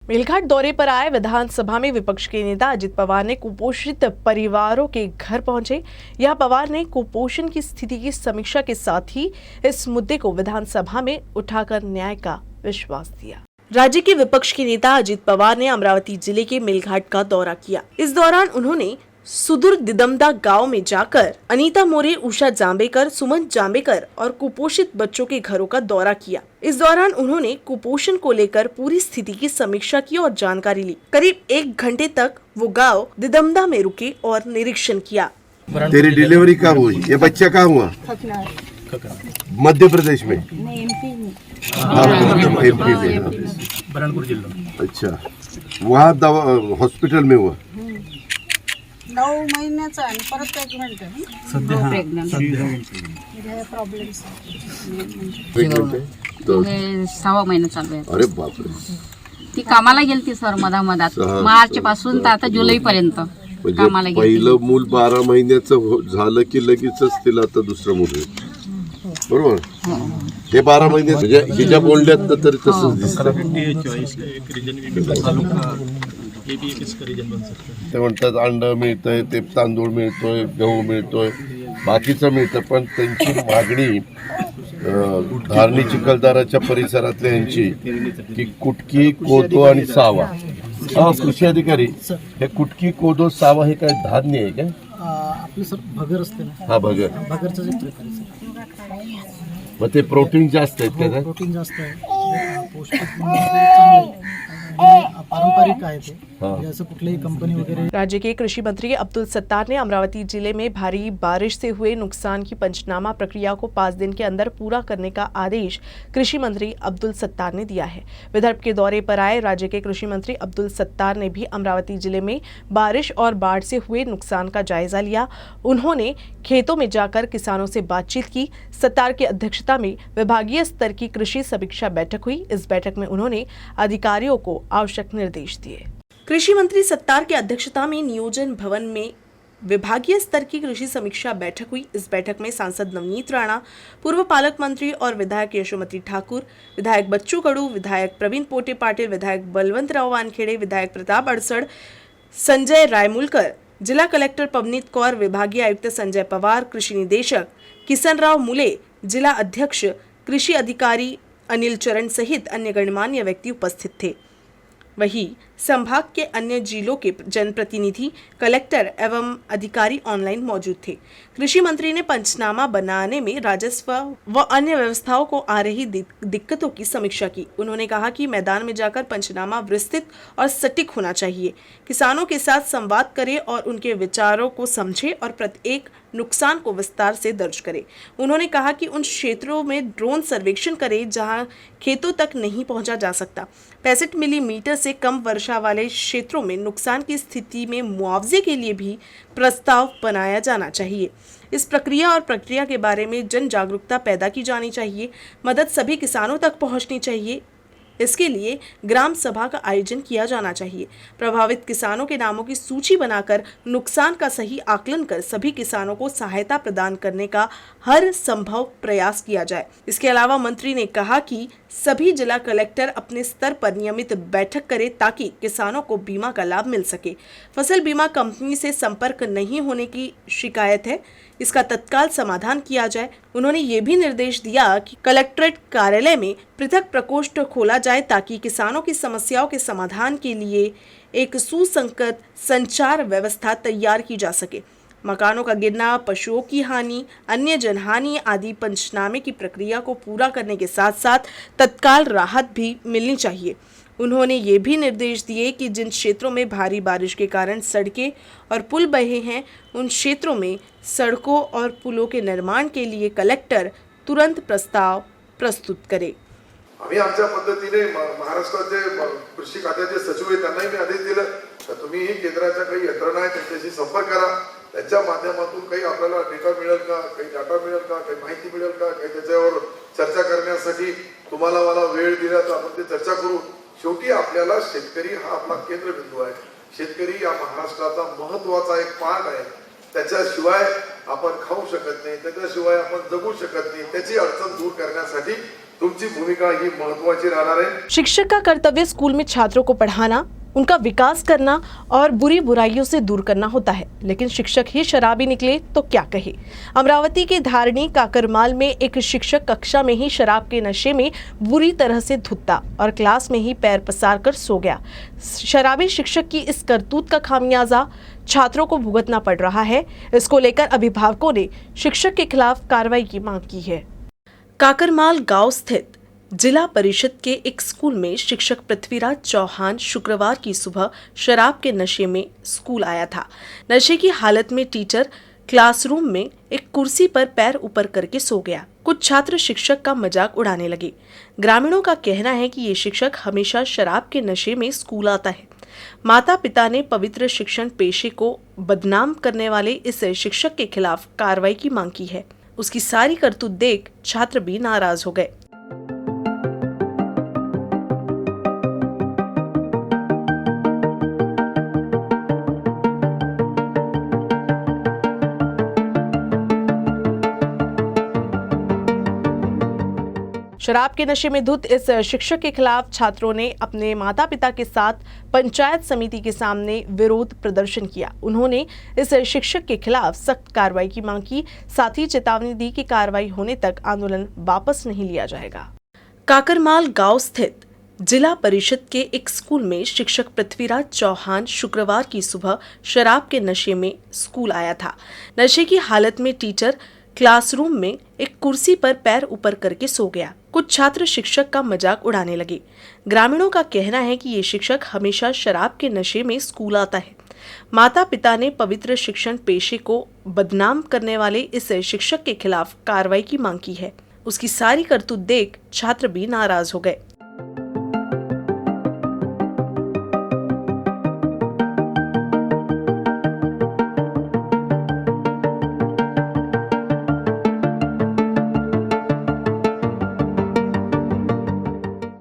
मेलघाट दौरे पर आए विधानसभा में विपक्ष के नेता अजित पवार ने कुपोषित परिवारों के घर पहुंचे। यहां पवार ने कुपोषण की स्थिति की समीक्षा के साथ ही इस मुद्दे को विधानसभा में उठाकर न्याय का विश्वास दिया। राज्य के विपक्ष के नेता अजित पवार ने अमरावती जिले के मेलघाट का दौरा किया। इस दौरान उन्होंने सुदूर दिदमदा गांव में जाकर अनीता मोरे, उषा जांबेकर, सुमन जांबेकर और कुपोषित बच्चों के घरों का दौरा किया। इस दौरान उन्होंने कुपोषण को लेकर पूरी स्थिति की समीक्षा की और जानकारी ली। करीब 1 घंटे तक वो गांव दिदमदा में रुके और निरीक्षण किया। तेरी डिलीवरी कब हुई? ये बच्चा कहाँ हुआ? मध्य प्रदेश में, एमपी में, बरणपूर जिल्हा। अच्छा, वहाँ दवा हॉस्पिटल में हुआ? 9 महिन्याचा आणि परत प्रेग्नंट आहे. सध्या प्रॉब्लेम्स हे 6वा महिना चालू आहे. अरे बापरे. ती कामाला गेलती सर मधात मार्च पासून तर आता जुलै पर्यंत कामाला गेलती. पहिलं मूल 12 महिन्याचं झालं की लगेचच तिला आता दुसरं मूल होईल. बरोबर. हे 12 महिने म्हणजे हिच्या बोलण्यात तरी तसंच दिसतं. ते म्हणतात अंड मिळतंय, ते तांदूळ मिळतोय, गहू मिळतोय, बाकीचं मिळतं, पण त्यांची मागणी धारणी चिखलदराच्या परिसरातल्या यांची की कुटकी, कोदो आणि सावा. कृषी अधिकारी, हे कुटकी, कोदो, सावा हे काय धान्य आहे काय? आपलं सर भगर असते ना. हा, भगर. भगरचा जे प्रकार आहे सर. मग ते प्रोटीन जास्त आहेत का? प्रोटीन जास्त आहे, पौष्टिक चांगले आणि पारंपरिक आहे ते. जैसे कुठलीही कंपनी वगैरह। राज्य के कृषि मंत्री अब्दुल सत्तार ने अमरावती जिले में भारी बारिश से हुए नुकसान की पंचनामा प्रक्रिया को 5 दिन के अंदर पूरा करने का आदेश कृषि मंत्री अब्दुल सत्तार ने दिया है। विदर्भ के दौरे पर आए राज्य के कृषि मंत्री अब्दुल सत्तार ने भी अमरावती जिले में बारिश और बाढ़ से हुए नुकसान का जायजा लिया। उन्होंने खेतों में जाकर किसानों से बातचीत की। सत्तार की अध्यक्षता में विभागीय स्तर की कृषि समीक्षा बैठक हुई। इस बैठक में उन्होंने अधिकारियों को आवश्यक निर्देश दिए। कृषि मंत्री सत्तार की अध्यक्षता में नियोजन भवन में विभागीय स्तर की कृषि समीक्षा बैठक हुई। इस बैठक में सांसद नवनीत राणा, पूर्व पालक मंत्री और विधायक यशोमती ठाकुर, विधायक बच्चू कडू, विधायक प्रवीण पोटे पाटिल, विधायक बलवंतराव वानखेड़े, विधायक प्रताप अड़सड़, संजय रायमुलकर, जिला कलेक्टर पवनीत कौर, विभागीय आयुक्त संजय पवार, कृषि निदेशक किसनराव मुले, जिला अध्यक्ष कृषि अधिकारी अनिल चरण सहित अन्य गणमान्य व्यक्ति उपस्थित थे। वहीं संभाग के अन्य जिलों के जनप्रतिनिधि, कलेक्टर एवं अधिकारी ऑनलाइन मौजूद थे। कृषि मंत्री ने पंचनामा बनाने में राजस्व व अन्य व्यवस्थाओं को आ रही दिक्कतों की समीक्षा की। उन्होंने कहा कि मैदान में जाकर पंचनामा विस्तृत और सटीक होना चाहिए। किसानों के साथ संवाद करें और उनके विचारों को समझे और प्रत्येक नुकसान को विस्तार से दर्ज करें। उन्होंने कहा कि उन क्षेत्रों में ड्रोन सर्वेक्षण करें जहां खेतों तक नहीं पहुंचा जा सकता। 65 मिलीमीटर से कम वर्षा वाले क्षेत्रों में नुकसान की स्थिति में मुआवजे के लिए भी प्रस्ताव बनाया जाना चाहिए। इस प्रक्रिया और प्रक्रिया के बारे में जन जागरूकता पैदा की जानी चाहिए। मदद सभी किसानों तक पहुंचनी चाहिए। इसके लिए ग्राम सभा का आयोजन किया जाना चाहिए। प्रभावित किसानों के नामों की सूची बनाकर नुकसान का सही आकलन कर सभी किसानों को सहायता प्रदान करने का हर संभव प्रयास किया जाए। इसके अलावा मंत्री ने कहा कि सभी जिला कलेक्टर अपने स्तर पर नियमित बैठक करें ताकि किसानों को बीमा का लाभ मिल सके। फसल बीमा कंपनी से संपर्क नहीं होने की शिकायत है, इसका तत्काल समाधान किया जाए। उन्होंने ये भी निर्देश दिया कि कलेक्ट्रेट कार्यालय में पृथक प्रकोष्ठ खोला जाए ताकि किसानों की समस्याओं के समाधान के लिए एक सुसंगत संचार व्यवस्था तैयार की जा सके। मकानों का गिरना, पशुओं की हानि, अन्य जनहानि आदि पंचनामे की प्रक्रिया को पूरा करने के साथ साथ तत्काल राहत भी मिलनी चाहिए। उन्होंने ये भी निर्देश दिए कि जिन क्षेत्रों में भारी बारिश के कारण सड़कें और पुल बहे हैं, उन क्षेत्रों में सड़कों और पुलों के निर्माण के लिए कलेक्टर तुरंत प्रस्ताव प्रस्तुत करे। आम्ही आमच्या पद्धतीने महाराष्ट्राचे कृषी खात्याचे सचिव आहेत त्यांनाही मी आदेश दिला तर तुम्ही ही केंद्राच्या काही यंत्रणा आहे त्यांच्याशी संपर्क करा। त्यांच्या माध्यमातून काही आपल्याला डेटा मिळेल का, काही डाटा मिळेल का, काही माहिती मिळेल का, काही त्याच्यावर चर्चा करण्यासाठी तुम्हाला मला वेळ दिला तर आपण ते चर्चा करू। शेवटी आपल्याला शेतकरी हा आपला केंद्रबिंदू आहे। शेतकरी या महाराष्ट्राचा महत्त्वाचा एक पार्ट आहे। त्याच्याशिवाय आपण खाऊ शकत नाही, त्याच्याशिवाय आपण जगू शकत नाही, त्याची अडचण दूर करण्यासाठी तुमची भूमिका ही महत्वाची राहणार आहे। शिक्षक का कर्तव्य स्कूल में छात्रों को पढ़ाना, उनका विकास करना और बुरी बुराइयों से दूर करना होता है, लेकिन शिक्षक ही शराबी निकले तो क्या कहे। अमरावती के धारणी काकरमाल में एक शिक्षक कक्षा में ही शराब के नशे में बुरी तरह से धुत्ता और क्लास में ही पैर पसार कर सो गया। शराबी शिक्षक की इस करतूत का खामियाजा छात्रों को भुगतना पड़ रहा है। इसको लेकर अभिभावकों ने शिक्षक के खिलाफ कार्रवाई की मांग की है। काकरमाल गांव स्थित जिला परिषद के एक स्कूल में शिक्षक पृथ्वीराज चौहान शुक्रवार की सुबह शराब के नशे में स्कूल आया था। नशे की हालत में टीचर क्लासरूम में एक कुर्सी पर पैर ऊपर करके सो गया। कुछ छात्र शिक्षक का मजाक उड़ाने लगे। ग्रामीणों का कहना है कि ये शिक्षक हमेशा शराब के नशे में स्कूल आता है। माता पिता ने पवित्र शिक्षण पेशे को बदनाम करने वाले इस शिक्षक के खिलाफ कार्रवाई की मांग की है। उसकी सारी करतूत देख छात्र भी नाराज हो गए। शराब के नशे में धुत इस शिक्षक के खिलाफ छात्रों ने अपने माता पिता के साथ पंचायत समिति के सामने विरोध प्रदर्शन किया। उन्होंने इस शिक्षक के खिलाफ सख्त कार्रवाई की मांग की, साथ ही चेतावनी दी कि कार्रवाई होने तक आंदोलन वापस नहीं लिया जाएगा। काकरमाल गांव स्थित जिला परिषद के एक स्कूल में शिक्षक पृथ्वीराज चौहान शुक्रवार की सुबह शराब के नशे में स्कूल आया था। नशे की हालत में टीचर क्लासरूम में एक कुर्सी पर पैर ऊपर करके सो गया। कुछ छात्र शिक्षक का मजाक उड़ाने लगे। ग्रामीणों का कहना है कि ये शिक्षक हमेशा शराब के नशे में स्कूल आता है। माता पिता ने पवित्र शिक्षण पेशे को बदनाम करने वाले इस शिक्षक के खिलाफ कार्रवाई की मांग की है। उसकी सारी करतूत देख छात्र भी नाराज हो गए।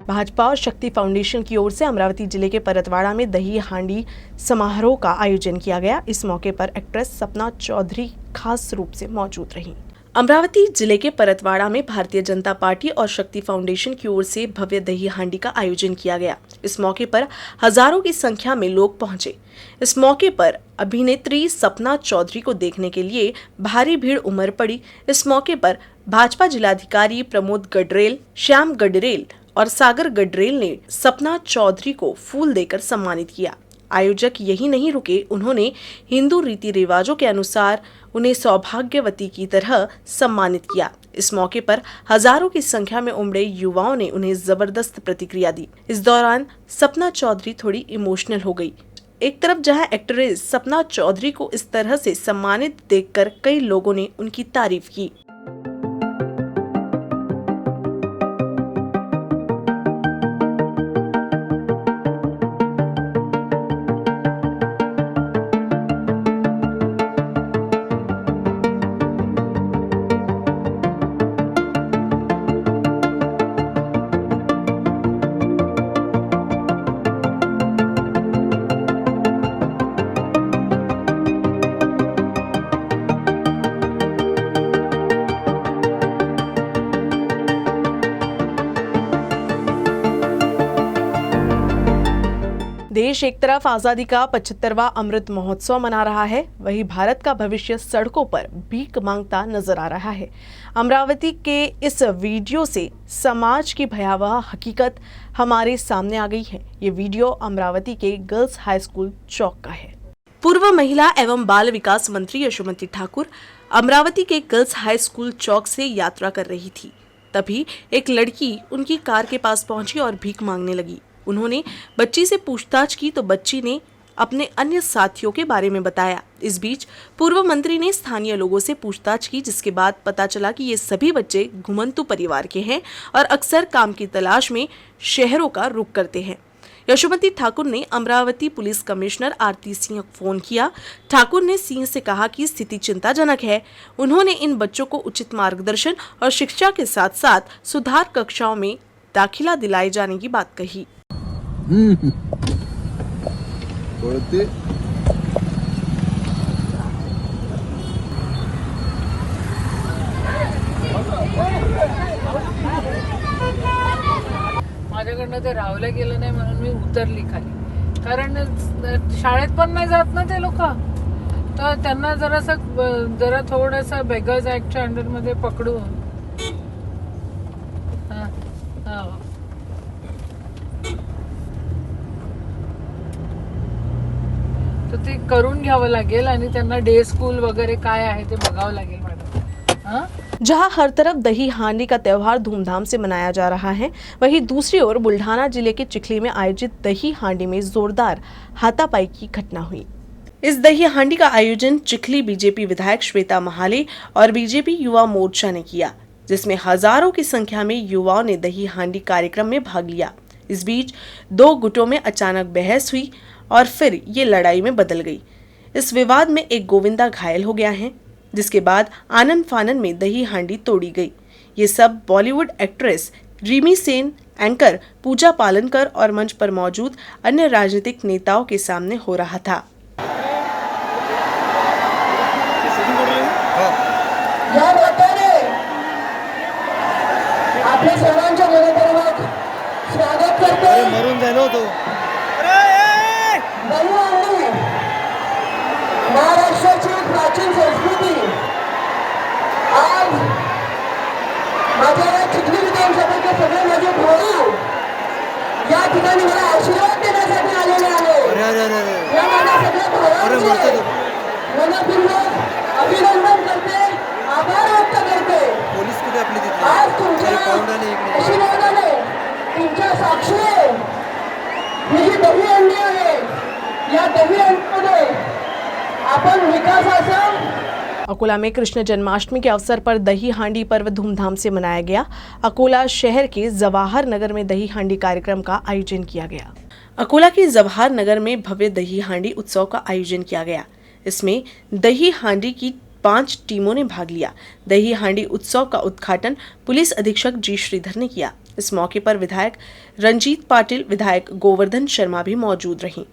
भाजपा और शक्ति फाउंडेशन की ओर से अमरावती जिले के परतवाड़ा में दही हांडी समारोह का आयोजन किया गया। इस मौके पर एक्ट्रेस सपना चौधरी खास रूप से मौजूद रहीं। अमरावती जिले के परतवाड़ा में भारतीय जनता पार्टी और शक्ति फाउंडेशन की ओर से भव्य दही हांडी का आयोजन किया गया। इस मौके पर हजारों की संख्या में लोग पहुंचे। इस मौके पर अभिनेत्री सपना चौधरी को देखने के लिए भारी भीड़ उमड़ पड़ी। इस मौके पर भाजपा जिलाधिकारी प्रमोद गडरेल, श्याम गडरेल और सागर गडरेल ने सपना चौधरी को फूल देकर सम्मानित किया। आयोजक यही नहीं रुके, उन्होंने हिंदू रीति रिवाजों के अनुसार उन्हें सौभाग्यवती की तरह सम्मानित किया। इस मौके पर हजारों की संख्या में उमड़े युवाओं ने उन्हें जबरदस्त प्रतिक्रिया दी। इस दौरान सपना चौधरी थोड़ी इमोशनल हो गई। एक तरफ जहां एक्ट्रेस सपना चौधरी को इस तरह से सम्मानित देखकर कई लोगों ने उनकी तारीफ की। देश एक तरफ आजादी का 75वां अमृत महोत्सव मना रहा है, वहीं भारत का भविष्य सड़कों पर भीख मांगता नजर आ रहा है। अमरावती के इस वीडियो से समाज की भयावह हकीकत हमारे सामने आ गई है। ये वीडियो अमरावती के गर्ल्स हाई स्कूल चौक का है। पूर्व महिला एवं बाल विकास मंत्री यशोमती ठाकुर अमरावती के गर्ल्स हाई स्कूल चौक से यात्रा कर रही थी। तभी एक लड़की उनकी कार के पास पहुंची और भीख मांगने लगी। उन्होंने बच्ची से पूछताछ की तो बच्ची ने अपने अन्य साथियों के बारे में बताया। इस बीच पूर्व मंत्री ने स्थानीय लोगों से पूछताछ की, जिसके बाद पता चला कि ये सभी बच्चे घुमंतु परिवार के हैं और अक्सर काम की तलाश में शहरों का रुख करते हैं। यशोमती ठाकुर ने अमरावती पुलिस कमिश्नर आरती सिंह को फोन किया। ठाकुर ने सिंह से कहा कि स्थिति चिंताजनक है। उन्होंने इन बच्चों को उचित मार्गदर्शन और शिक्षा के साथ साथ सुधार कक्षाओं में दाखिला दिलाए जाने की बात कही। माझ्याकडनं ते रावलं गेलं नाही म्हणून मी उतरली खाली, कारण शाळेत पण नाही जात ना ते लोक, तर त्यांना जरा थोडंसं बेगर्स ऍक्टच्या अंडरमध्ये पकडून तर ते करून घ्यावं लागेल आणि त्यांना डे स्कूल वगैरे काय आहे ते बघावं लागेल मॅडम. जहां हर तरफ दही हांडी का त्योहार धूमधाम से मनाया जा रहा है, वहीं दूसरी ओर बुल्ढाना जिले के चिखली में आयोजित दही हांडी में जोरदार हाथापाई की घटना हुई। इस दही हांडी का आयोजन चिखली बीजेपी विधायक श्वेता महाले और बीजेपी युवा मोर्चा ने किया, जिसमें हजारों की संख्या में युवाओं ने दही हांडी कार्यक्रम में भाग लिया। इस बीच दो गुटों में अचानक बहस हुई और फिर ये लड़ाई में बदल गई। इस विवाद में एक गोविंदा घायल हो गया है, जिसके बाद आनन फानन में दही हांडी तोड़ी गई। ये सब बॉलीवुड एक्ट्रेस रीमी सेन, एंकर पूजा पालनकर और मंच पर मौजूद अन्य राजनीतिक नेताओं के सामने हो रहा था। या नात्याने आपल्या सर्वांच्या मनपूर्वक स्वागत करते। मरून झालो होतो दही हांडी महाराष्ट्राची प्राचीन संस्कृती आज माझ्या या चिखली विधानसभेचे सगळे माझे भाऊ या ठिकाणी मला आशीर्वाद देण्यासाठी आलेले आहे। या माझ्या सगळ्या भावांचे मनपूर्वक अभिनंदन करते, आभार व्यक्त करते। पोलीस कुठे आपली तिथे आज तुमच्या आशीर्वादाने तुमच्या साक्षीने ही जी दही हांडी आहे, या दही हांडीमध्ये आपण विकासाचा। अकोला में कृष्ण जन्माष्टमी के अवसर पर दही हांडी पर्व धूमधाम से मनाया गया। अकोला शहर के जवाहर नगर में दही हांडी कार्यक्रम का आयोजन किया गया। अकोला के जवाहर नगर में भव्य दही हांडी उत्सव का आयोजन किया गया। इसमें दही हांडी की 5 टीमों ने भाग लिया। दही हांडी उत्सव का उद्घाटन पुलिस अधीक्षक जी श्रीधर ने किया। इस मौके पर विधायक रंजीत पाटिल, विधायक गोवर्धन शर्मा भी मौजूद रहीं।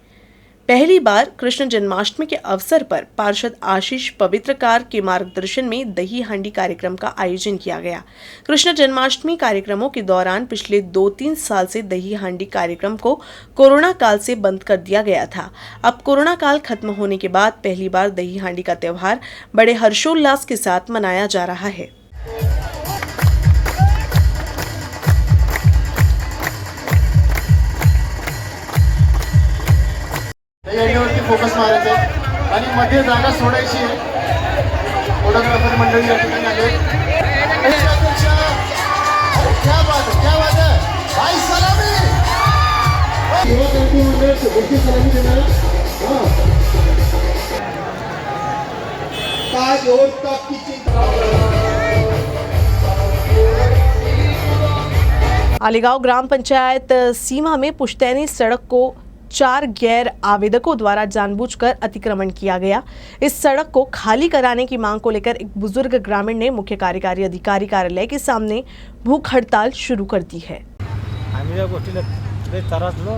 पहली बार कृष्ण जन्माष्टमी के अवसर पर पार्षद आशीष पवित्रकार के मार्गदर्शन में दही हांडी कार्यक्रम का आयोजन किया गया। कृष्ण जन्माष्टमी कार्यक्रमों के दौरान पिछले 2-3 साल से दही हांडी कार्यक्रम को कोरोना काल से बंद कर दिया गया था। अब कोरोना काल खत्म होने के बाद पहली बार दही हांडी का त्योहार बड़े हर्षोल्लास के साथ मनाया जा रहा है। याच्यावरती फोकस मारायचा आहे आणि मध्ये जागा सोडायची आहे। फोटोग्राफर मंडळी या ठिकाणी आले। क्या बात है भाई, सलामी युवा क्रांती मंडळ गोष्टी सलामी देणार। ताज और तब की चिंता। आलीगांव ग्राम पंचायत सीमा में पुश्तैनी सड़क को 4 गैर आवेदकों द्वारा जानबूझकर अतिक्रमण किया गया। इस सड़क को खाली कराने की मांग को लेकर एक बुजुर्ग ग्रामीण ने मुख्य कार्यकारी अधिकारी कार्यालय के सामने भूख हड़ताल शुरू कर दी है। आम्ही या गोष्टीला त्रासलो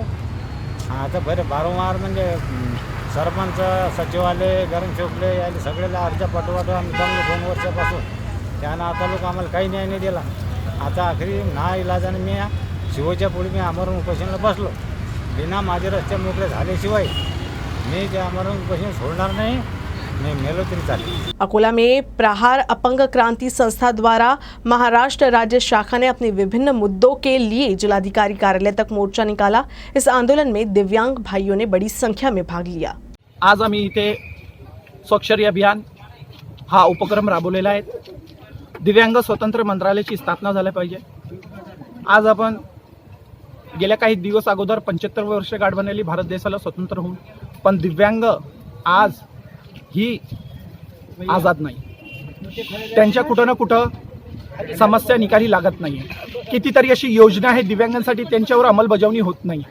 आता बरे वारंवार म्हणजे सरपंच, सचिवालय, गरमसेवकले यायला सगळ्याला अर्ज पाठवतो आम्ही 2 वर्षापासून। त्यानं आता लोक आम्हाला काही न्याय नाही दिला। आता आखरी ना इलाजाने मी शिवच्या पुढे मी आमरण उपोषणाला बसलो। बिना माझे रस्ते मोकळे झाल्याशिवाय मी ते आमरण उपोषण सोडणार नाही, मैं मेलो तरी चालेल। अकोला में प्रहार अपंग क्रांति संस्था द्वारा महाराष्ट्र राज्य शाखा ने अपने विभिन्न मुद्दों के लिए जिलाधिकारी कार्यालय तक मोर्चा निकाला। इस आंदोलन में दिव्यांग भाइयों ने बड़ी संख्या में भाग लिया। आज आम्ही इथे स्वाक्षरी अभियान हा उपक्रम राबवलेला आहे। दिव्यांग स्वतंत्र मंत्रालयाची स्थापना झाली पाहिजे। आज आपण गेल्या काही दिवस अगोदर 75 वर्ष गाठ बनवली भारत देशाला स्वतंत्र होऊन, पण दिव्यांग आज ही आजाद नाही। त्यांच्या कुठं ना कुठं समस्या निकाली लागत नाही। कितीतरी अशी योजना आहे दिव्यांगांसाठी, त्यांच्यावर अंमलबजावणी होत नाही।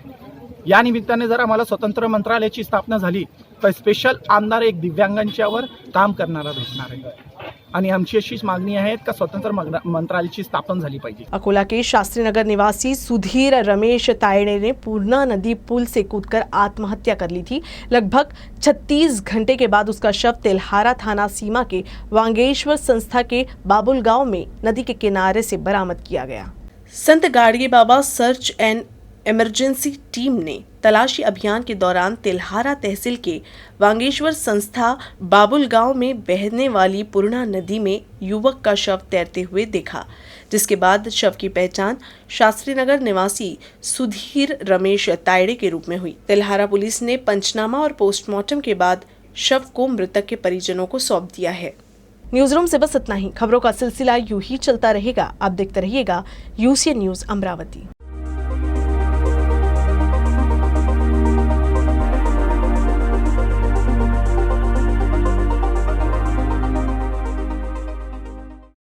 या निमित्ताने जर आम्हाला स्वतंत्र मंत्रालयाची स्थापना झाली तर स्पेशल आमदार एक दिव्यांगांच्यावर काम करणारा भेटणार आहे आणि आमची अशीच मागणी आहे का स्वतंत्र मंत्रालयाची स्थापना झाली पाहिजे। अकोला के शास्त्री नगर निवासी सुधीर रमेश तायड़े ने पूर्णा नदी पुल से कूदकर आत्महत्या कर ली थी। लगभग 36 घंटे के बाद उसका शव तेल्हारा थाना सीमा के वांगेश्वर संस्था के बाबुल गांव में नदी के किनारे से बरामद किया गया। संत गाड़गे बाबा सर्च एंड इमरजेंसी टीम ने तलाशी अभियान के दौरान तिल्हारा तहसील के वांगेश्वर संस्था बाबुल गांव में बहने वाली पूर्णा नदी में युवक का शव तैरते हुए देखा, जिसके बाद शव की पहचान शास्त्री नगर निवासी सुधीर रमेश तायड़े के रूप में हुई। तिल्हारा पुलिस ने पंचनामा और पोस्टमार्टम के बाद शव को मृतक के परिजनों को सौंप दिया है। न्यूज रूम से बस इतना ही। खबरों का सिलसिला यूं ही चलता रहेगा। आप देखते रहिएगा यूसीएन न्यूज अमरावती।